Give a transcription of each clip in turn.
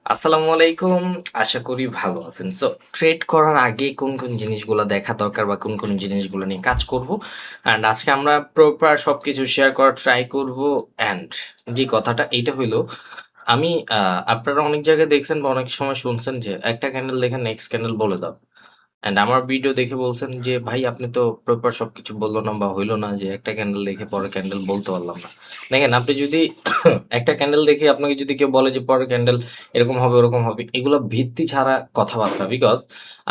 আসসালামু আলাইকুম। আশা করি ভালো আছেন। সো ট্রেড করার আগে কোন জিনিসগুলা দেখা দরকার বা কোন জিনিসগুলো নিয়ে কাজ করব। অ্যান্ড আজকে আমরা প্রপার সবকিছু শেয়ার করার ট্রাই করব। অ্যান্ড যে কথাটা এইটা হইলো, আমি আপনারা অনেক জায়গায় দেখছেন বা অনেক সময় শুনছেন যে একটা ক্যান্ডেল দেখে নেক্সট ক্যান্ডেল বলে দাও। অ্যান্ড আমার ভিডিও দেখে বলছেন যে ভাই আপনি তো প্রপার সবকিছু বললো না বা হইলো না, যে একটা ক্যান্ডেল দেখে পরে ক্যান্ডেল বলতে পারলাম না। দেখেন, আপনি যদি একটা ক্যান্ডেল দেখে আপনাকে যদি কেউ বলে যে পরের ক্যান্ডেল এরকম হবে ওরকম হবে, এগুলো ভিত্তি ছাড়া কথাবার্তা। বিকজ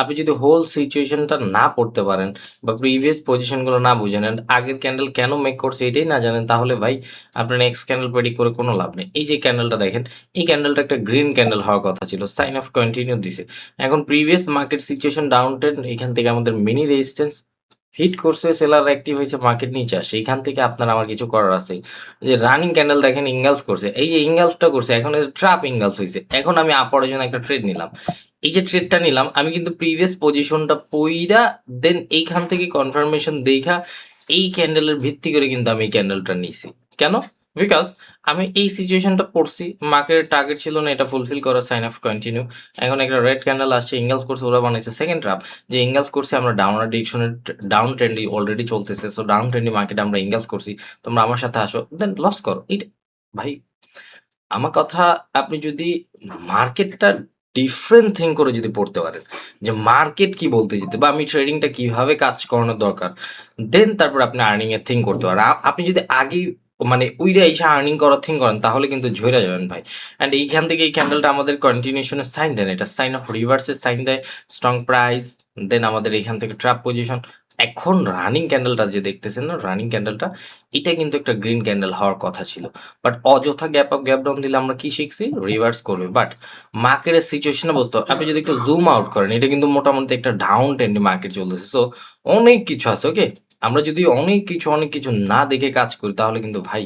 আপনি যদি হোল সিচুয়েশনটা না পড়তে পারেন বা প্রিভিয়াস পজিশনগুলো না বুঝেন and আগের ক্যান্ডেল কেন মেক করছে এটাই না জানেন, তাহলে ভাই আপনার নেক্সট ক্যান্ডেল প্রেডিক্ট করে কোনো লাভ নেই। এই যে ক্যান্ডেলটা দেখেন, এই ক্যান্ডেলটা একটা গ্রিন ক্যান্ডেল হওয়ার কথা ছিল, সাইন অফ কন্টিনিউ দিছে। এখন previous market situation down trend, এখান থেকে আমাদের মিনি রেজিস্ট্যান্স হিট করছে, সেলার অ্যাক্টিভ হয়েছে, মার্কেট নিচে আসে। এখান থেকে আপনার আমার কিছু করার আছে। যে রানিং ক্যান্ডেল দেখেন ইঙ্গালস করছে, এই যে ইঙ্গালসটা করছে, এখন ট্রাপ ইঙ্গালস হয়েছে। এখন আমি আপরের জন্য একটা ট্রেড নিলাম। এই যে ট্রেডটা নিলাম, আমি কিন্তু প্রিভিয়াস পজিশনটা পইরা দেন এইখান থেকে কনফার্মেশন দেখা এই ক্যান্ডেলের ভিত্তি করে কিন্তু আমি এই ক্যান্ডেলটা নিছি। কেন? বিকজ আমি এই সিচুয়েশনটা পড়ছি, মার্কেটের টার্গেট ছিল না এটা ফুলফিল করার, সাইন অফ কন্টিনিউ। এখন একটা রেড ক্যান্ডেল আসছে, ইঙ্গালস করছে, ওরা বানাইছে সেকেন্ড ট্রাপ। যে ইঙ্গালস করছে আমরা ডাউনার ডিরেকশনের, ডাউন ট্রেন্ডই অলরেডি চলতেছে, সো ডাউন ট্রেন্ডি মার্কেটে আমরা ইঙ্গালস করছি, তোমরা আমার সাথে আসো, দেন লস করো। এটা ভাই, আমার কথা, আপনি যদি মার্কেটটা ডিফারেন্ট থিং করে যদি পড়তে পারেন, যে মার্কেট কি বলতে যেতে বা আমি ট্রেডিংটা কিভাবে কাজ করানো দরকার, দেন তারপর আপনি আর্নিং এর থিং করতে পারেন। আপনি যদি আগেই মানে ওইটা এসে আর্নিং করার থিং করেন, তাহলে কিন্তু ঝরে যাবেন ভাই। অ্যান্ড এইখান থেকে এই ক্যান্ডেলটা আমাদের কন্টিনিউশনের সাইন দেন, এটা সাইন অফ রিভার্সের সাইন দেয়, স্ট্রং প্রাইস। দেন আমাদের এখান থেকে ট্র্যাপ পজিশন। এখন রানিং ক্যান্ডেলটা যে দেখতেছেন না, রানিং ক্যান্ডেলটা এটা কিন্তু একটা গ্রিন ক্যান্ডেল হওয়ার কথা ছিল। বাট অযথা গ্যাপ আপ গ্যাপ ডাউন দিলে আমরা কি শিখছি? রিভার্স করবে। বাট মার্কেটের সিচুয়েশনে বুঝতে হবে, আপনি যদি একটু জুম আউট করেন, এটা কিন্তু মোটামুটি একটা ডাউন ট্রেন্ডে মার্কেট চলতেছে। সো অনেক কিছু আছে, ওকে। আমরা যদি অনেক কিছু না দেখে কাজ করি, তাহলে কিন্তু ভাই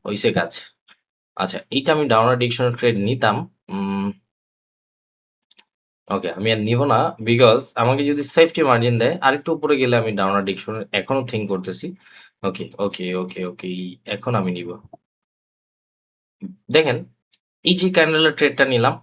হইছে কাজ। আচ্ছা, এইটা আমি ডাউনার ডিরেকশনের ট্রেড নিতাম। ওকে, আমি আর নিব না। বিকজ আমাকে যদি সেফটি মার্জিন দেয় আরেকটু উপরে গেলে আমি ডাউনার ডিরেকশনের এখনো থিঙ্ক করতেছি। ওকে, এখন আমি নিব। দেখেন, এই যে ক্যান্ডেলের ট্রেডটা নিলাম,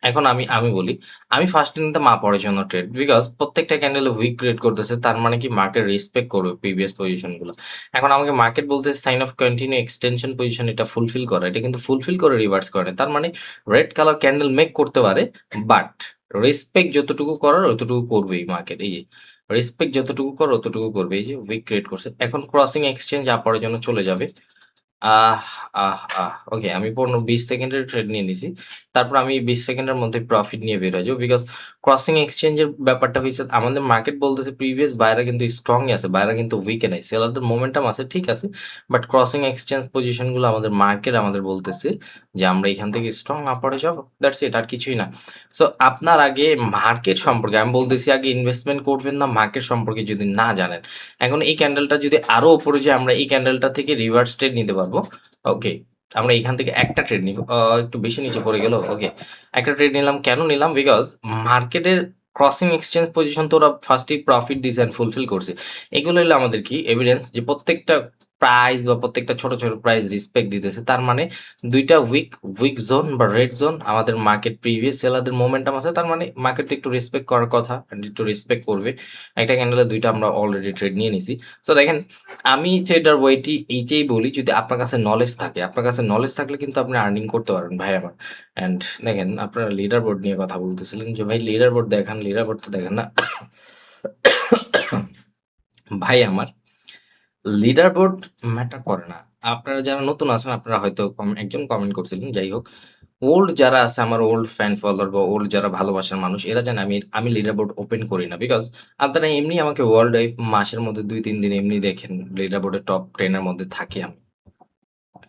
এখন আমি বলি, আমি ফার্স্টে নিতাম পরের জন্য ট্রেড। বিকজ প্রত্যেকটা ক্যান্ডেলে উইক ক্রিয়েট করতেছে, তার মানে কি মার্কেট রেসপেক্ট করবে প্রিভিয়াস পজিশনগুলো। এখন আমাকে মার্কেট বলতেছে sign of continue extension position, এটা ফুলফিল করে, এটা কিন্তু ফুলফিল করে রিভার্স করে। তার মানে রেড কালার ক্যান্ডেল মেক করতে পারে, বাট রেসপেক্ট যতটুকু করার অতটুকু করবেই মার্কেট। এই যে রেসপেক্ট যতটুকু করো অতটুকু করবে। এই যে উইক ক্রিয়েট করছে, এখন ক্রসিং এক্সচেঞ্জ পরের জন্য চলে যাবে। আহ! ওকে, আমি ১৫-২০ সেকেন্ডের ট্রেড নিয়ে নিছি। তারপর আমি ২০ সেকেন্ডের মধ্যে প্রফিট নিয়ে বের হয়ে যাবো। বিকজ ক্রসিং এক্সচেঞ্জ এর ব্যাপারটা হইছে, আমাদের মার্কেট বলতেছে প্রিভিয়াস বায়াররা কিন্তু স্ট্রংই আছে, বায়াররা কিন্তু উইকে নাই। সেলারদের মোমেন্টাম আছে, ঠিক আছে। বাট ক্রসিং এক্সচেঞ্জ পজিশন গুলো আমাদের মার্কেট আমাদের বলতেছে যে আমরা এখান থেকে স্ট্রং আপওয়ার্ডে যাবো। দ্যাটস ইট, আর কিছুই না। সো আপনার আগে মার্কেট সম্পর্কে আমি বলতেছি, আগে ইনভেস্টমেন্ট করবেন না মার্কেট সম্পর্কে যদি না জানেন। এখন এই ক্যান্ডেলটা যদি আরো উপরে যায়, আমরা এই ক্যান্ডেলটা থেকে রিভার্স ট্রেড নিতে পারবো। ওকে, আমরা এখান থেকে একটা ট্রেড নিব। একটু বেশি নিচে পড়ে গেল। ওকে, একটা ট্রেড নিলাম। কেন নিলাম? বিকজ মার্কেটের ক্রসিং এক্সচেঞ্জ পজিশন তো ওরা ফার্স্টেই প্রফিট দিছে এন্ড ফুলফিল করছে। এগুলো হলো আমাদের কি এভিডেন্স যে প্রত্যেকটা প্রাইস বা প্রত্যেকটা ছোট প্রাইস রেসপেক্ট দিতেছে। তার মানে ২ টা উইক জোন বা রেড জোন আমাদের মার্কেট প্রিভিয়াস সেলারদের মোমেন্টাম আছে। তার মানে মার্কেট একটু রেসপেক্ট করার কথা, এন্ড একটু রেসপেক্ট করবে। একটা ক্যান্ডেলে ২ টা আমরা অলরেডি ট্রেড নিয়ে নিছি। সো দেখেন, আমি ট্রেডার ওয়েটি এইটাই বলি, যদি আপনার কাছে নলেজ থাকে, আপনার কাছে নলেজ থাকলে কিন্তু আপনি আর্নিং করতে পারবেন ভাই আমার। অ্যান্ড দেখেন, আপনারা লিডার বোর্ড নিয়ে কথা বলতেছিলেন যে ভাই লিডার বোর্ড দেখান, লিডার বোর্ড তো দেখেন না। ভাই আমার, লিডার বোর্ড ম্যাটার করে না। আপনারা যারা নতুন আছেন, আপনারা হয়তো একজন কমেন্ট করছিলেন, যাই হোক। ওল্ড যারা আছে, আমার ওল্ড ফ্যান ফলোয়ার বা ওল্ড যারা ভালোবাসার মানুষ, এরা জানে আমি লিডার বোর্ড ওপেন করি না। বিকজ আপনারা এমনি আমাকে ওয়ার্ল্ড ওয়াইড মাসের মধ্যে ২-৩ দিন এমনি দেখেন লিডার বোর্ডের টপ 10 এর মধ্যে থাকি আমি।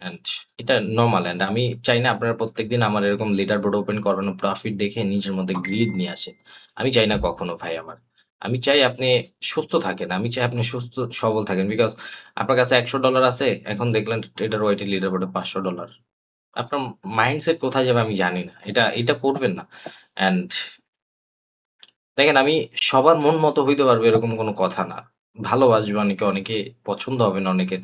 অ্যান্ড এটা নরমাল। অ্যান্ড আমি চাই না আপনারা প্রত্যেকদিন আমার এরকম লিডার বোর্ড ওপেন করানো প্রফিট দেখে নিজের মধ্যে গ্রিড নিয়ে আসেন। আমি চাই না কখনো ভাই আমার। আমি চাই আপনি সুস্থ থাকেন, আমি চাই আপনি সুস্থ সবল থাকেন। বিকজ আপনার কাছে $১০০ আছে, এখন দেখলেন ট্রেডার ওয়াইটি লিডার বোর্ডে $৫০০। আপনার মাইন্ডসেট কোথায় যাবে আমি জানি না। এটা করবেন না। অ্যান্ড দেখেন, আমি সবার মন মতো হইতে পারবে এরকম কোনো কথা না। ভালোবাসবে অনেকে, অনেকে পছন্দ হবে না অনেকের।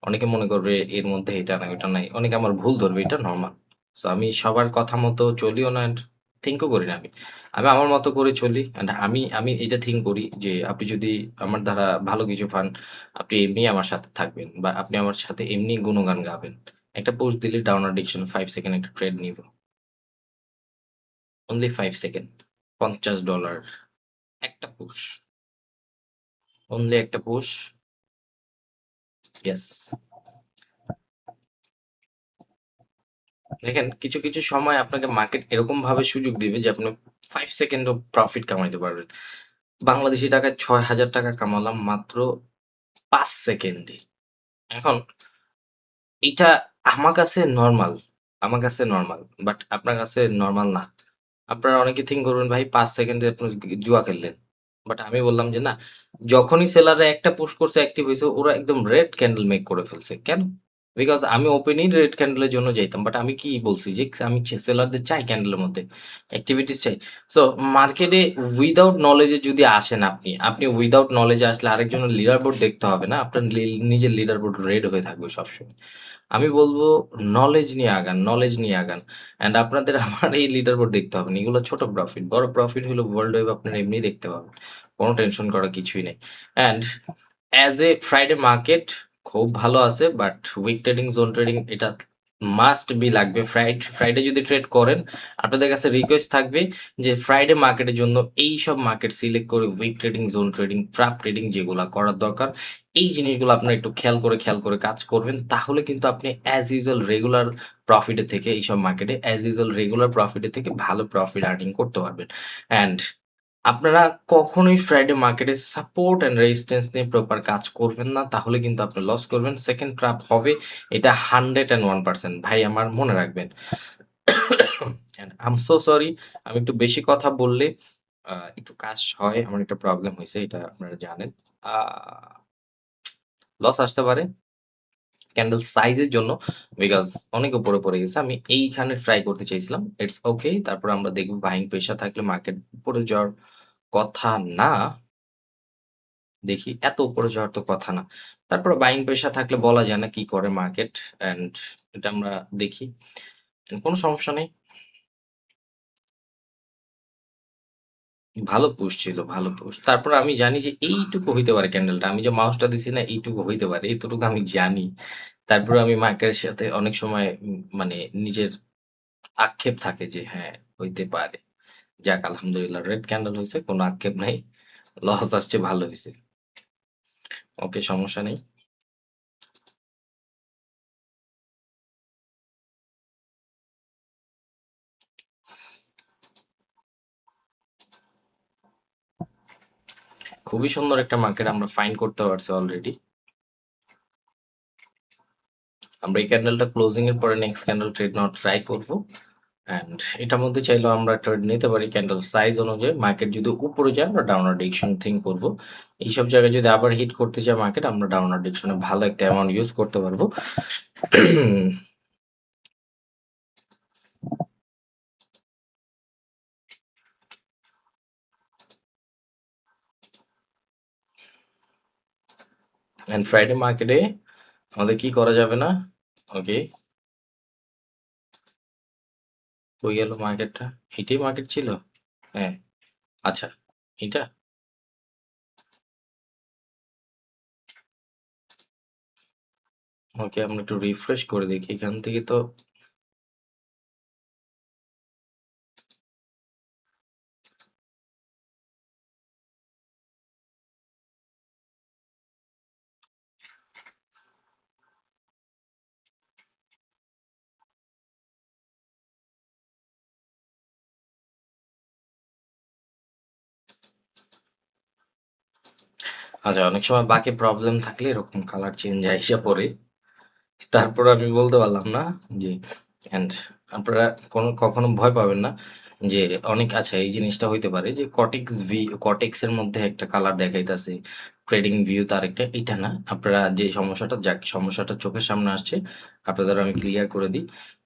অনেকে মনে করবে এর মধ্যে এটা নাই, ওটা নাই। অনেকে আমার ভুল ধরবে, এটা নরমাল। সো আমি সবার কথা মতো চলিও না অ্যান্ড থিংকও করি না আমি। আমি আমার মতো করে চলি অ্যান্ড আমি এটা থিংক করি যে আপনি যদি আমার দ্বারা ভালো কিছু পান, আপনি এমনিই আমার সাথে থাকবেন বা আপনি আমার সাথে এমনি গুণগান গাবেন। একটা পোস্ট দিলে ডাউন অ্যাডিকশন 5 সেকেন্ড একটা ট্রেড নিব। Only 5 second. $50 একটা পুশ। অনলি একটা পুশ। ইয়েস। দেখেন কিছু সময় আপনাকে মার্কেট এরকমভাবে সুযোগ দিবে যে আপনি 5 সেকেন্ডও প্রফিট কামাইতে পারবেন। বাংলাদেশী টাকায় ৳৬,০০০ কামালাম মাত্র ৫ সেকেন্ডে। এখন এইটা আমার কাছে নরমাল। আমার কাছে নরমাল। বাট আপনার কাছে নরমাল না। আপনারা অনেকে থিংক করবেন ভাই ৫ সেকেন্ডে আপনি জুয়া খেললেন। বাট আমি বললাম যে না, যখনই সেলাররা একটা পুশ করছে অ্যাক্টিভ হইছে ওরা একদম রেড ক্যান্ডেল মেক করে ফেলছে। কেন? বিকজ আমি ওপেনই রেড ক্যান্ডেল এর জন্য যাইতাম। বাট আমি কি বলছি যে আমি সেলারদের চাই ক্যান্ডেলের মধ্যে। অ্যাক্টিভিটিস চাই। সো মার্কেটে উইথআউট নলেজ এ যদি আসেন আপনি উইথআউট নলেজ এ আসলে আরেকজনের লিডার বোর্ড দেখতে হবে না। আপনার নিজের লিডার বোর্ড রেড হয়ে থাকবে সবসময়। আমি বলবো নলেজ নিয়ে আগান, নলেজ নিয়ে আগান। অ্যান্ড আপনাদের আমার এই লিডার বোর্ড দেখতে হবে না। এগুলো ছোট প্রফিট। বড় প্রফিট হলো ওয়ার্ল্ড ওয়েভ আপনারা এমনিই দেখতে পাবেন। কোনো টেনশন করার কিছুই নেই। And as a Friday market খুব ভালো আছে but week trading, zone trading এটা মাস্ট বি লাগবে। ফ্রাইডে যদি ট্রেড করেন আপনাদের কাছে রিকোয়েস্ট থাকবে যে ফ্রাইডে মার্কেটের জন্য এই সব মার্কেট সিলেক্ট করে week trading, zone trading, trap trading যেগুলা করার দরকার এই জিনিসগুলো আপনারা একটু খেয়াল করে কাজ করবেন। তাহলে কিন্তু আপনি অ্যাজ ইউজুয়াল রেগুলার প্রফিটের থেকে এইসব মার্কেটে অ্যাজ ইউজুয়াল রেগুলার প্রফিটের থেকে ভালো প্রফিট আর্নিং করতে পারবেন। অ্যান্ড আপনারা কখনোই ফ্রাইডে মার্কেটে সাপোর্ট অ্যান্ড রেজিস্ট্যান্স নিয়ে প্রপার কাজ করবেন না। তাহলে কিন্তু আপনি লস করবেন। সেকেন্ড ট্র্যাপ হবে। এটা 101% ভাই আমার মনে রাখবেন। And I am so sorry আমি একটু বেশি কথা বললে একটু কাশ হয়। আমার একটা প্রবলেম হইছে এটা আপনারা জানেন। আ লস আসতে পারে ক্যান্ডেল সাইজের জন্য বিকজ অনেক উপরে পড়ে গেছে। আমি এইখানে ট্রাই করতে চাইছিলাম। It's okay. তারপর আমরা দেখব বাইং প্রেশার থাকলে মার্কেট উপরে যাওয়ার কথা না। দেখি এত উপরে যাওয়ার তো কথা না। তারপরে বাইং প্রেশার থাকলে বলা যায় না কি করে মার্কেট অ্যান্ড এটা আমরা দেখি। কোনো সমস্যা নেই। ভালো পুশ ছিল, ভালো পুশ। তারপরে আমি জানি যে এইটুকু হইতে পারে ক্যান্ডেলটা। আমি যে মাউসটা দিছি না এইটুকু হইতে পারে। এতটুকু আমি জানি। তারপরে আমি মার্কেটের সাথে অনেক সময় মানে নিজের আক্ষেপ থাকে যে হ্যাঁ, হইতে পারে। যাক আলহামদুলিল্লাহ রেড ক্যান্ডেল হইছে। কোনো আক্ষেপ নাই। লস আসছে ভালো হইছে। ওকে সমস্যা নেই। খুবই সুন্দর একটা মার্কেট আমরা ফাইন্ড করতে পারছি অলরেডি। আমরা এই ক্যান্ডেলটা ক্লোজিং এর পরে নেক্সট ক্যান্ডেল ট্রেড নেওয়ার ট্রাই করব। অ্যান্ড এটার মধ্যে চাইলেও আমরা ট্রেড নিতে পারি ক্যান্ডেল সাইজ অনুযায়ী। মার্কেট যদি উপরে যায় আমরা ডাউনার ডিরেকশন থিঙ্ক করব। এইসব জায়গায় যদি আবার হিট করতে যায় মার্কেট আমরা ডাউনার ডিরেকশনে ভালো একটা অ্যামাউন্ট ইউজ করতে পারবো। অ্যান্ড ফ্রাইডে মার্কেটে আমাদের কি করা যাবে না। ওকে কই গেল মার্কেটটা? এটাই মার্কেট ছিল? হ্যাঁ আচ্ছা এটা ওকে আমরা একটু রিফ্রেশ করে দেখি এখান থেকে তো আচ্ছা অনেক সময় বাকি প্রবলেম থাকলে এরকম কালার চেঞ্জ আইসা পড়ে। তারপর আমি বলতে পারলাম না যে অ্যান্ড আপনারা কখনো ভয় পাবেন না যে অনেক আচ্ছা এই জিনিসটা হইতে পারে যে কটেক্স এর মধ্যে একটা কালার দেখাইতাছে ট্রেডিং ভিউ তার একটা এটা না আপনারা যে সমস্যাটা যাক সমস্যাটা চোখের সামনে আসছে আপনাদের আমি ক্লিয়ার করে দিই।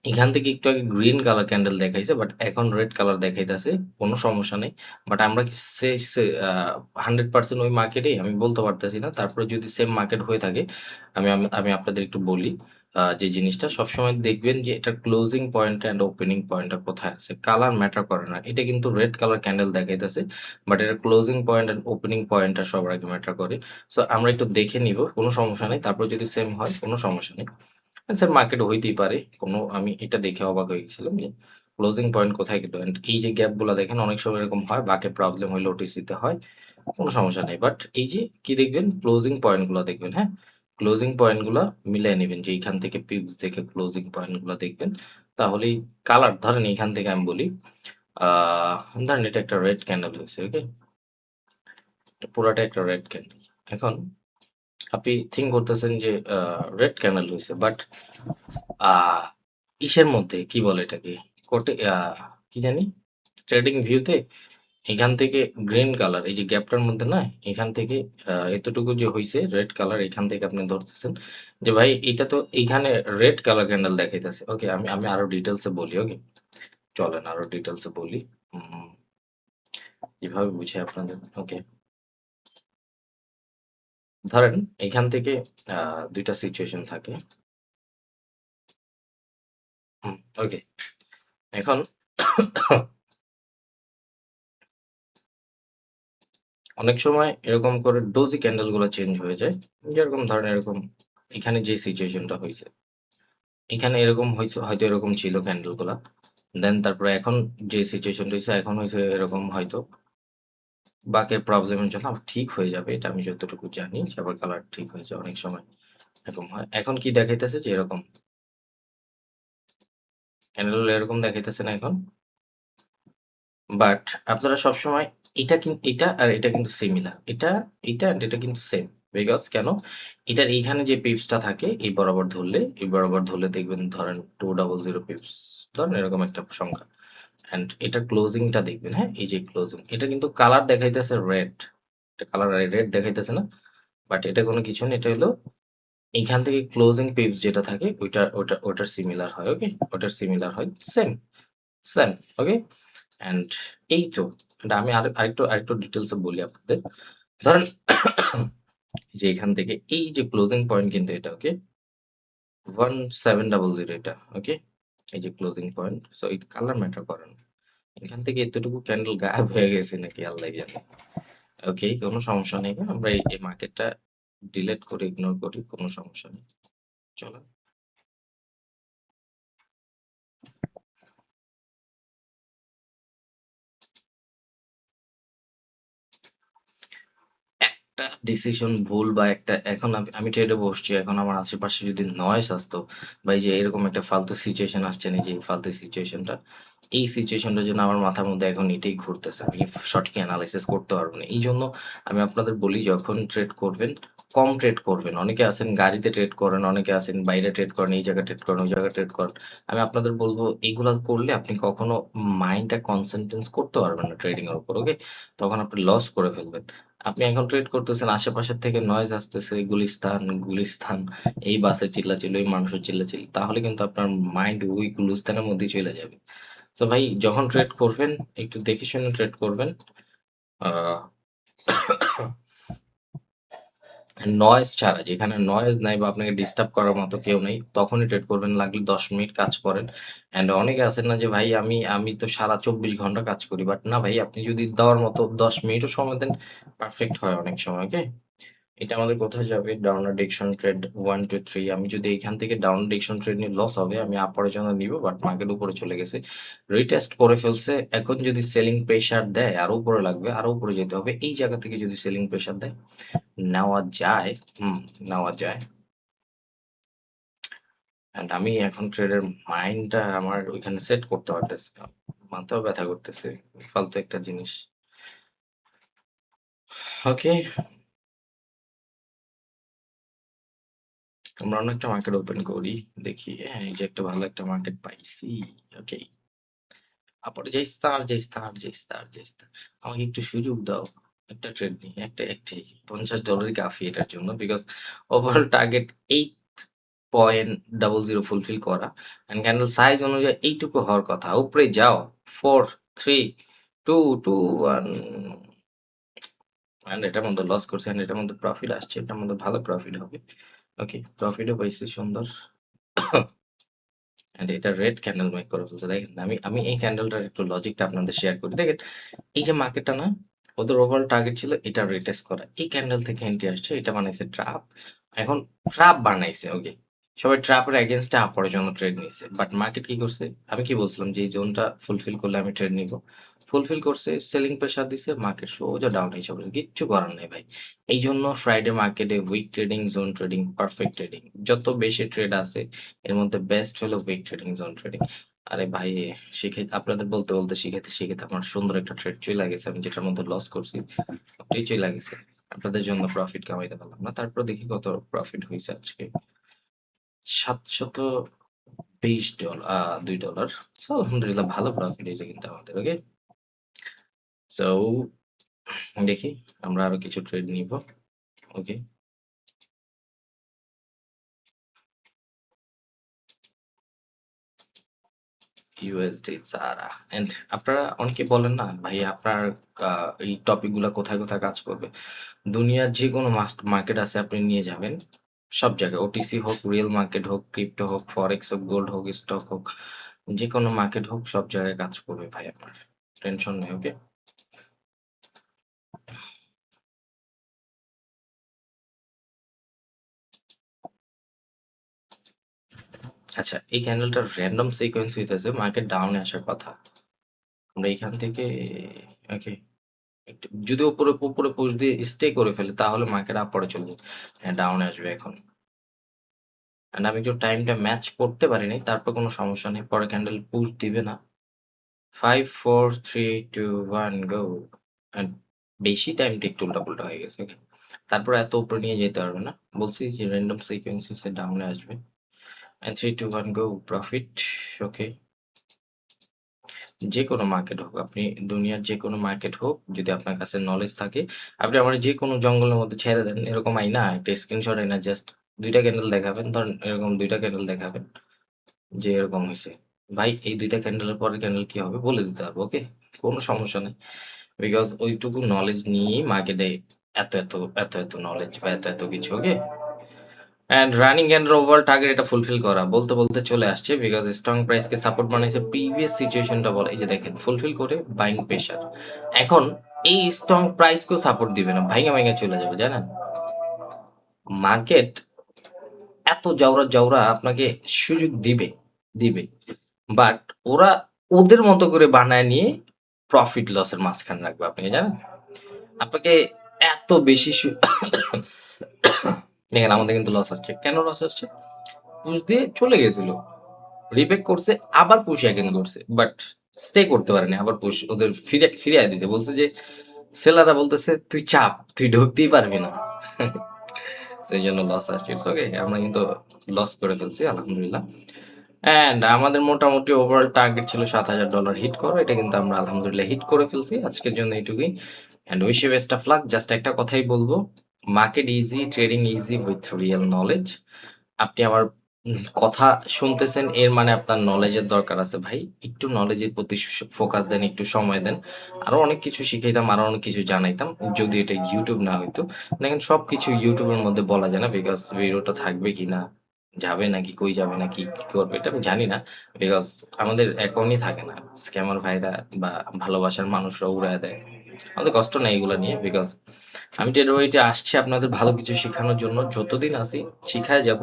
এখান থেকে একটু আগে গ্রিন কালার ক্যান্ডেল দেখাইছে বাট এখন রেড কালার দেখাইতাছে। কোনো সমস্যা নেই। বাট আমরা কি 100% ওই মার্কেটেই আমি বলতে পারতেছি না। তারপরে যদি সেম মার্কেট হয়ে থাকে আমি আপনাদের একটু বলি। যে জিনিসটা সবসময় দেখবেন যে এটার ক্লোজিং পয়েন্ট অ্যান্ড ওপেনিং পয়েন্টটা কোথায় আছে। কালার ম্যাটার করে না। এটা কিন্তু রেড কালার ক্যান্ডেল দেখাইতেছে। বাট এটার ক্লোজিং পয়েন্ট অ্যান্ড ওপেনিং পয়েন্টটা সবার আগে ম্যাটার করে। সো আমরা একটু দেখে নিব। কোনো সমস্যা নেই। তারপর যদি সেম হয় কোনো সমস্যা নেই। সেম মার্কেট হইতেই পারে। আমি এটা দেখে অবাক হয়ে গেছিলাম যে ক্লোজিং পয়েন্ট কোথায় গেল। অ্যান্ড এই যে গ্যাপগুলা দেখেন অনেক সময় এরকম হয়। বাকে প্রবলেম হইলে ওটিসিতে হয়। কোনো সমস্যা নেই। বাট এই যে কি দেখবেন ক্লোজিং পয়েন্টগুলো দেখবেন, হ্যাঁ? ক্লোজিং পয়েন্টগুলা মিলায় নিবেন যে এইখান থেকে পিপস দেখে ক্লোজিং পয়েন্টগুলো দেখবেন। তাহলেই কালার ধরেন এইখান থেকে আমি বলি ধরেন এটা একটা রেড ক্যান্ডেল হয়েছে, ওকে? পুরাটা একটা রেড ক্যান্ডেল। এখন আপনি থিঙ্ক করতেছেন যে রেড ক্যান্ডেল হয়েছে বাট ইসের মধ্যে কি বলে এটাকে কোটে কি জানি ট্রেডিং ভিউতে এখান থেকে গ্রিন কালার এই যে গ্যাপটার মধ্যে না এখান থেকে এতটুকু যে হয়েছে রেড কালার এখান থেকে আপনি ধরতেছেন যে ভাই এটা তো এইখানে রেড কালার ক্যান্ডেল দেখাইতেছে। ওকে, আমি আমি আরো ডিটেলসে বলি। ওকে, চলেন আরো ডিটেলসে বলি। উম, কিভাবে বুঝি আপনাদের। ওকে, ধরেন এখান থেকে দুইটা সিচুয়েশন থাকে। ওকে, এখন অনেক সময় এরকম করে ডোজি ক্যান্ডেল গুলো চেঞ্জ হয়ে যায়। যেরকম ধরেন এরকম এখানে যে সিচুয়েশনটা হয়েছে এখানে এরকম হয়েছে, হয়তো এরকম ছিল ক্যান্ডেল গুলা। দেন তারপরে এখন যে সিচুয়েশন হয়েছে এখন হয়েছে এরকম হয়তো বাকের প্রবলেমের জন্য আবার ঠিক হয়ে যাবে, এটা আমি যতটুকু জানি। আবার কালার ঠিক হয়ে যায় অনেক সময় এরকম হয়। এখন কি দেখাইতেছে যে এরকম ক্যান্ডেল এরকম দেখাইতেছে না এখন। বাট আপনারা সবসময় এটা আর এটা কিন্তু সিমিলার। এটা and এটা কিন্তু সেম। বিকজ কেন? এটার এইখানে যে পিপসটা থাকে এই বরাবর ধরলে দেখবেন ধরেন 200 পিপস, ধরেন এরকম একটা সংখ্যা। অ্যান্ড এটার ক্লোজিংটা দেখবেন, হ্যাঁ? এই যে ক্লোজিং এটা কিন্তু কালার দেখাইতেছে রেড। এটা কালার রেড দেখাইতেছে না? বাট এটা কোনো কিছু না। এটা হলো এইখান থেকে ক্লোজিং পিপস যেটা থাকে ওটার সিমিলার হয়। ওকে? ওটার সিমিলার হয়। Same, same. ওকে? অ্যান্ড এই তো এটা আমি আরেকটু ডিটেলসে বলি আপনাদের। ধরেন যে এখান থেকে এই যে ক্লোজিং পয়েন্ট কিন্তু এটা, ওকে? 1700 এটা, ওকে? এই যে ক্লোজিং পয়েন্ট। সো এই কালার ম্যাটার করে না। এখান থেকে এতটুকু ক্যান্ডেল গায়েব হয়ে গেছে নাকি আল্লাহ জানে। ওকে, কোনো সমস্যা নেই। আমরা এই মার্কেটটা ডিলিট করে ইগনোর করি, কোনো সমস্যা নেই। চলো। একটা ডিসিশন ভুল বা একটা এখন আমি ট্রেডে বসছি, এখন আমার আশেপাশে যদি নয়েস আসতো বা এই যে এরকম একটা ফালতু সিচুয়েশন আসছে না, যে এই ফালতু সিচুয়েশনটা, এই সিচুয়েশনটার জন্য আমার মাথার মধ্যে এখন এটাই ঘুরতেছে। আমি সঠিক অ্যানালাইসিস করতে পারবো না। এই জন্য আমি আপনাদের বলি যখন ট্রেড করবেন কম ট্রেড করবেন। অনেকে আছেন গাড়িতে ট্রেড করেন, অনেকে আছেন বাইরে ট্রেড করেন, এই জায়গায় ট্রেড করেন, ওই জায়গায় ট্রেড করেন। আমি আপনাদের বলবো এইগুলা করলে আপনি কখনো মাইন্ডটা কনসেন্ট্রেট করতে পারবেন না ট্রেডিং এর উপর। ওকে, তখন আপনি লস করে ফেলবেন। আপনি এখন ট্রেড করতেছেন, আশেপাশের থেকে নয়েজ আসতেছে, গুলিস্তান, গুলিস্তান, এই বাসের চিল্লাচিল্লি, ওই মানুষের চিল্লাচিল্লি, তাহলে কিন্তু আপনার মাইন্ড ওই গুলিস্তানের মধ্যেই চলে যাবে। তো ভাই যখন ট্রেড করবেন একটু দেখে শুনে ট্রেড করবেন। আহ নয়েজ ছাড়া, যেখানে নয়েজ নাই বা আপনাকে ডিস্টার্ব করার মতো কেউ নেই, তখনই ট্রেড করবেন। লাগলে 10 মিনিট কাজ করেন। অ্যান্ড অনেকে আছেন না যে ভাই আমি আমি তো সারা 24 ঘন্টা কাজ করি। বাট না ভাই, আপনি যদি দেওয়ার মতো 10 মিনিটও সময় দেন পারফেক্ট হয় অনেক সময়। ওকে, এটা আমাদের কোথায় যাবে? ডাউনার ডিরেকশন ট্রেড 1 2 3। আমি যদি এখান থেকে ডাউন ডিরেকশন ট্রেড নিয়ে লস হবে, আমি আপারের জন্য নিব। বাট মার্কেট উপরে চলে গেছে, রিটেস্ট করে ফেলছে। এখন যদি সেলিং প্রেসার দেয় আরো উপরে লাগবে, আরো উপরে যেতে হবে। এই জায়গা থেকে যদি সেলিং প্রেসার দেয় নেওয়া যায়, নেওয়া যায়। অ্যান্ড আমি এখন ট্রেডের মাইন্ডটা আমার ওইখানে সেট করতে পারতেছি না। মাথাও ব্যথা করতেছে, ফালতু একটা জিনিস। ওকে, আমরা অন্য একটা মার্কেট ওপেন করি, দেখি। হ্যাঁ, এই যে একটা ভালো একটা মার্কেট পাইছি। ওকে, আবার যাই স্টার, যাই স্টার, যাই স্টার, যাই স্টার। আমাকে একটু সুযোগ দাও, একটা ট্রেড নিই, একটাই $50 কাফি এটার জন্য। বিকজ ওভারঅল টার্গেট 8.00 ফুলফিল করা। অ্যান্ড ক্যান্ডেল সাইজ অনুযায়ী এইটুকু হওয়ার কথা। উপরে যাও। 4 3 2 2 1। অ্যান্ড এটার মধ্যে লস করছে, অ্যান্ড এটার মধ্যে প্রফিট আসছে, এটার মধ্যে ভালো প্রফিট হবে। ওকে, প্রফিটও পাইছি সুন্দর। and এটা রেড ক্যান্ডেল মেক করে ফেলছে। দেখেন আমি আমি এই ক্যান্ডেলটার একটু লজিকটা আপনাদের শেয়ার করি। দেখেন এই যে মার্কেটটা না, ওদের ওভারঅল টার্গেট ছিল এটা রিটেস্ট করা। এই ক্যান্ডেল থেকে এন্ট্রি আসছে, এটা বানাইছে ট্রাপ। এখন ট্রাপ বানাইছে, ওকে, সবাই ট্রাপের এগেনস্টে আপরের জন্য ট্রেড নিছে, বাট মার্কেট কি করছে, আমি কি বলছিলাম যে এই জোনটা ফুলফিল করলে আমি ট্রেড নিব, ফুলফিল করছে, সেলিং প্রেশার দিছে, মার্কেট সোজা ডাউন হিসাবে, কিচ্ছু করার নেই ভাই। এই জন্য ফ্রাইডে মার্কেটে week trading, zone trading, perfect trading, যত বেশি ট্রেড আছে এর মধ্যে বেস্ট হলো উইক ট্রেডিং, জোন ট্রেডিং। আরে ভাই, শিখে আপনাদের বলতে বলতে শিখাতে শিখাতে আমার সুন্দর একটা ট্রেড চলে গেছে, আমি যেটার মধ্যে লস করছি ওটাই চলে গেছে। আপনাদের জন্য প্রফিট কামাইতে পারলাম না, তারপর দেখি কত প্রফিট হয়েছে আজকে, $720, $2। সো আলহামদুলিল্লাহ ভালো প্রফিট হয়েছে কিন্তু আমাদের। ওকে, সো দেখি আমরা আরো কিছু ট্রেড নিব। ওকে, ইউএসডি সারা। এন্ড আপনারা অনেকে বলেন না ভাই আপনার এই টপিক গুলা কোথায় কোথায় কাজ করবে। দুনিয়ার যে কোনো মার্কেট আছে আপনি নিয়ে যাবেন, সব জায়গায়, ওটিসি হোক, রিয়েল মার্কেট হোক, ক্রিপ্টো হোক, ফরেক্স হোক, গোল্ড হোক, স্টক হোক, যে কোনো মার্কেট হোক, সব জায়গায় কাজ করবে ভাই আপনার, টেনশন নেই। ওকে, আচ্ছা এই ক্যান্ডেলটার র্যান্ডম সিকোয়েন্স হইতেছে মার্কেট ডাউনে আসার কথা, আমরা এখান থেকে, ওকে, একটু যদি উপরে উপরে পুশ দিয়ে স্টে করে ফেলে তাহলে মার্কেট আপ পরে চলে যাবে, হ্যাঁ ডাউনে আসবে এখন। এন্ড আমি একটু টাইমটা ম্যাচ করতে পারিনি, তারপর কোনো সমস্যা নেই, পরে ক্যান্ডেল পুশ দিবে না। 5 4 3 2 1 গো। এন্ড বেশি টাইমটা একটু উল্টাপুল্টা হয়ে গেছে। ওকে, তারপর এত উপরে নিয়ে যেতে পারবে না, বলছি যে র্যান্ডম সিকোয়েন্সে ডাউনে আসবে। And 3 2 1 go, profit. ওকে, যে কোনো মার্কেট হোক, আপনি দুনিয়ার যে কোনো মার্কেট হোক, যদি আপনার কাছে নলেজ থাকে, আপনি আমার যে কোনো জঙ্গলের মধ্যে ছেড়ে দেন, এরকম আইনা একটা স্ক্রিনশট আইনা জাস্ট 2টা ক্যান্ডেল দেখাবেন, ধরেন এরকম 2টা ক্যান্ডেল দেখাবেন যে এরকম হইছে। ভাই এই 2টা ক্যান্ডেলের পরের ক্যান্ডেল কি হবে বলে দিতে পারবো, ওকে? কোনো সমস্যা নেই। বিকজ ওইটুকু নলেজ নিয়েই মার্কেটে এত নলেজ বা এত কিছু, okay? And running candle over target এটা ফুলফিল করা বলতে বলতে চলে আসছে, বিকজ স্ট্রং প্রাইসকে সাপোর্ট বানাইছে, প্রিভিয়াস সিচুয়েশনটা বলে, এই যে দেখেন ফুলফিল করে বাইং প্রেশার, এখন এই স্ট্রং প্রাইসকেও সাপোর্ট দিবে না, ভাইঙা ভাইঙা চলে যাবে, জানেন? মার্কেট এত জাউরা জাউরা আপনাকে সুযোগ দিবে, দিবে, বাট ওরা ওদের মতো করে বানায় নিয়ে প্রফিট লসের মাঝখানে রাখবে, আপনি জানেন? আপনাকে এত বেশি দেখেন আমাদের কিন্তু লস হচ্ছে, কেন লস হচ্ছে? পুশ দিয়ে চলে গেছিল, রিবেক করছে, আবার পুশ অ্যাগেন করছে, বাট স্টে করতে পারেনি, আবার পুশ ওদের ফিরিয়ে দিছে, বলছে যে সেলাররা বলতেছে তুই চাপ, তুই ঢুকতেই পারবি না। সেই জন্য লস আসছে। ইটস ওকে, আমরা কিন্তু লস করে ফেলছি আলহামদুলিল্লাহ। অ্যান্ড আমাদের মোটামুটি ওভারঅল টার্গেট ছিল $7,000 হিট করো, এটা কিন্তু আমরা আলহামদুলিল্লাহ হিট করে ফেলছি। আজকের জন্য এইটুকুই, and wish you best of luck. Just একটা কথাই বলবো, market easy, trading easy with real knowledge. আপনি আমার কথা শুনতেছেন, এর মানে আপনার নলেজের দরকার আছে ভাই, একটু নলেজের প্রতি ফোকাস দেন, একটু সময় দেন, আরো অনেক কিছু শিখাইতাম, আরো অনেক কিছু জানাইতাম, যদি এটা ইউটিউব না হইতো। দেখেন সবকিছু ইউটিউবের মধ্যে বলা যায় না, বিকজ ভিডিওটা থাকবে কি না, যাবে নাকি, কই যাবে নাকি, কি করবে এটা আমি জানি না, বিকজ আমাদের অ্যাকাউন্টই থাকে না, স্ক্যামার ভাইরা বা ভালোবাসার মানুষরা উড়ায় দেয়, আমাদের কষ্ট নেই এগুলো নিয়ে, বিকজ আমি টেরোরিটি আসছি আপনাদের ভালো কিছু শেখানোর জন্য, যতদিন আসি শিখায় যাব,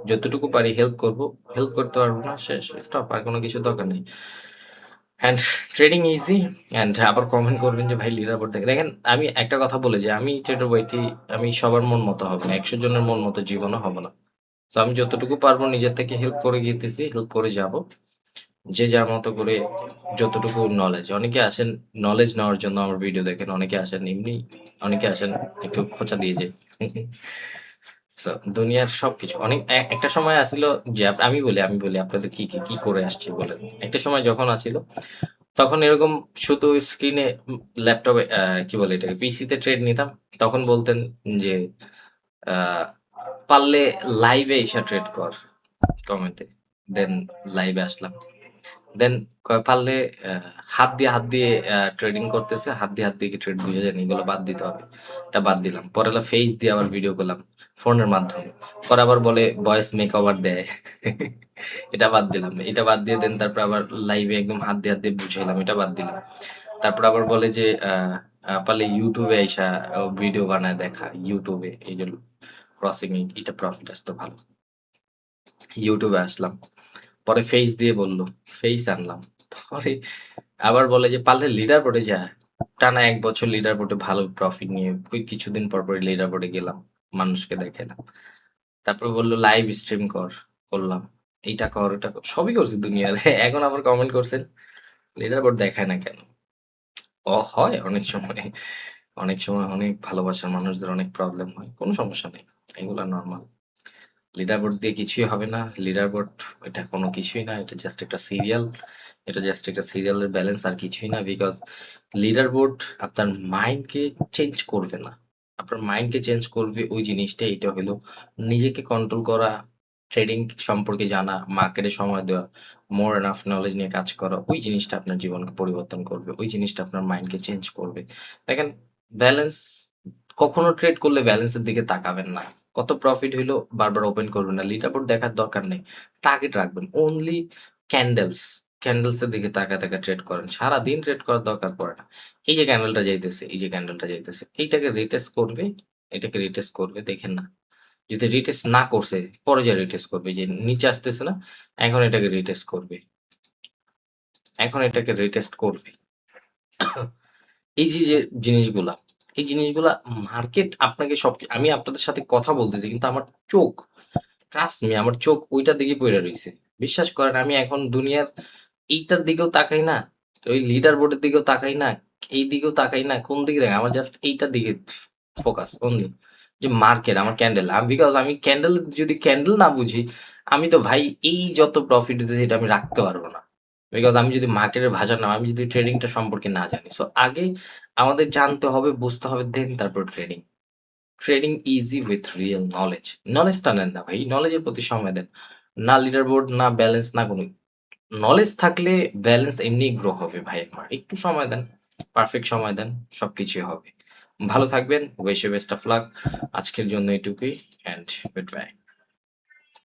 যতটুকু পারি হেল্প করব, হেল্প করতে পারবো না শেষ, স্টপ, আর কোনো কিছু দরকার নেই। And trading easy. অ্যান্ড আবার কমেন্ট করবেন যে ভাই লিডার বোর্ড দেখে, দেখেন আমি একটা কথা বলে যে আমি টেরোরিটি, আমি সবার মন মতো হবে না, 100 জনের মন মতো জীবনও হবে না। তো আমি যতটুকু পারবো নিজের থেকে হেল্প করে গিয়েতেছি, হেল্প করে যাব, যে যার মতো করে যতটুকু নলেজ। অনেকে আসেন নলেজ নেওয়ার জন্য আমার ভিডিও দেখেন, অনেকে আসেন এমনি, অনেকে আসেন একটু খোঁচা দিয়ে যায়। So, দুনিয়ার সবকিছু অনেক একটা সময় আসিল যে আমি বলি আপনাদের কি করে আসছি বলেন। একটা সময় যখন আসিল তখন এরকম শুধু স্ক্রিনে, ল্যাপটপে, কি বলে এটাকে, পিসিতে ট্রেড নিতাম, তখন বলতেন যে আহ, পারলে লাইভে এসে ট্রেড কর, কমেন্টে, দেন লাইভে আসলাম, দেন পারলে হাত দিয়ে ট্রেডিং করতেছে, হাত দিয়ে কি ট্রেড বুঝে যায়নি, এগুলো বাদ দিতে হবে, এটা বাদ দিলাম, পরে ফেস দিয়ে আবার ভিডিও করলাম, ফোনের মাধ্যমে। পরে আবার বলে ভয়েস মেকওভার দেয়। এটা বাদ দিলাম। এটা বাদ দিয়ে দেন, তারপর আবার লাইভে একদম হাত দিয়ে বুঝাইলাম, এটা বাদ দিলাম। তারপর আবার বলে যে পারলে ইউটিউবে আইসা ভিডিও বানায় দেখা, ইউটিউবে এই যে ক্রসিং এটা প্রফিট আসতো ভালো। ইউটিউবে আসলাম, পরে ফেস দিয়ে বললো, ফেস আনলাম। পরে আবার বলে যে পারলে লিডার বোর্ডে যা। টানা ১ বছর লিডার বোর্ডে ভালো প্রফিট নিয়ে কিছুদিন পর পরে লিডার বোর্ডে গেলাম, মানুষকে দেখালাম। তারপর বললো লাইভ স্ট্রিম কর, করলাম। এইটা কর, ওটা কর, সবই করছি দুনিয়ার। এখন আবার কমেন্ট করছেন লিডার বোর্ড দেখায় না কেন? হয় অনেক সময়, অনেক সময় অনেক ভালোবাসার মানুষদের অনেক প্রবলেম হয়, কোনো সমস্যা নেই, এগুলা নর্মাল। লিডার বোর্ড দিয়ে কিছুই হবে না। লিডার বোর্ড এটা কোনো কিছুই না, এটা জাস্ট একটা সিরিয়াল। এটা জাস্ট একটা সিরিয়ালের ব্যালেন্স, আর কিছুই না। বিকজ লিডার বোর্ড আপনার মাইন্ডকে চেঞ্জ করবে না। আপনার মাইন্ডকে চেঞ্জ করবে ওই জিনিসটা, এটা হলো নিজেকে কন্ট্রোল করা, ট্রেডিং সম্পর্কে জানা, মার্কেটে সময় দেওয়া, মোর এনাফ নলেজ নিয়ে কাজ করা, ওই জিনিসটা আপনার জীবনকে পরিবর্তন করবে, ওই জিনিসটা আপনার মাইন্ডকে চেঞ্জ করবে। দেখেন, ব্যালেন্স কখনো ট্রেড করলে ব্যালেন্সের দিকে তাকাবেন না। কত প্রফিট হইলো বারবার ওপেন করবেন না, লিডার বোর্ড দেখার দরকার নেই। টার্গেট রাখবেন অনলি ক্যান্ডেলস, ক্যান্ডেলসের দিকে তাকা ট্রেড করেন, সারাদিন ট্রেড করার দরকার পড়ে না। এই যে ক্যান্ডেলটা যাইতেছে, এই যে ক্যান্ডেলটা যাইতেছে, এইটাকে রিটেস্ট করবে, এটাকে রিটেস্ট করবে, দেখেন না? যদি রিটেস্ট না করছে, পরে যে রিটেস্ট করবে, যে নিচে আসতেছে না, এখন এটাকে রিটেস্ট করবে, এখন এটাকে রিটেস্ট করবে। এই যে জিনিসগুলা, এই জিনিসগুলা মার্কেট আপনাকে আমি আপনাদের সাথে কথা বলতেছি কিন্তু আমার চোখ, ট্রাস্ট মি, আমার চোখ ওইটার দিকে পড়ে রইছে। বিশ্বাস করেন, আমি এখন দুনিয়ার এইটার দিকেও তাকাই না, ওই লিডার বোর্ডের দিকেও তাকাই না, এই দিকেও তাকাই না, কোন দিকে দেখ, আমার জাস্ট এইটার দিকে ফোকাস অনলি। যে মার্কেট আমার ক্যান্ডেল, বিকজ আমি ক্যান্ডেল, যদি ক্যান্ডেল না বুঝি, আমি তো ভাই এই যত প্রফিট দিতেছি এটা আমি রাখতে পারবো না। বিকজ আমি যদি মার্কেটের ভাষা না, আমি যদি ট্রেডিংটা সম্পর্কে না জানি, সো আগে আমাদের জানতে হবে, বুঝতে হবে, দেন তারপর trading. Trading easy with real knowledge. নলেজটা নেন না ভাই, নলেজের প্রতি সময় দেন। না লিডার বোর্ড, না ব্যালেন্স, না কোনো। নলেজ থাকলে ব্যালেন্স এমনি গ্রো হবে ভাই আমার। একটু সময় দেন, পারফেক্ট সময় দেন, সবকিছুই হবে। ভালো থাকবেন, wish you best of luck. আজকের জন্য এটুকুই, অ্যান্ড গুড বাই।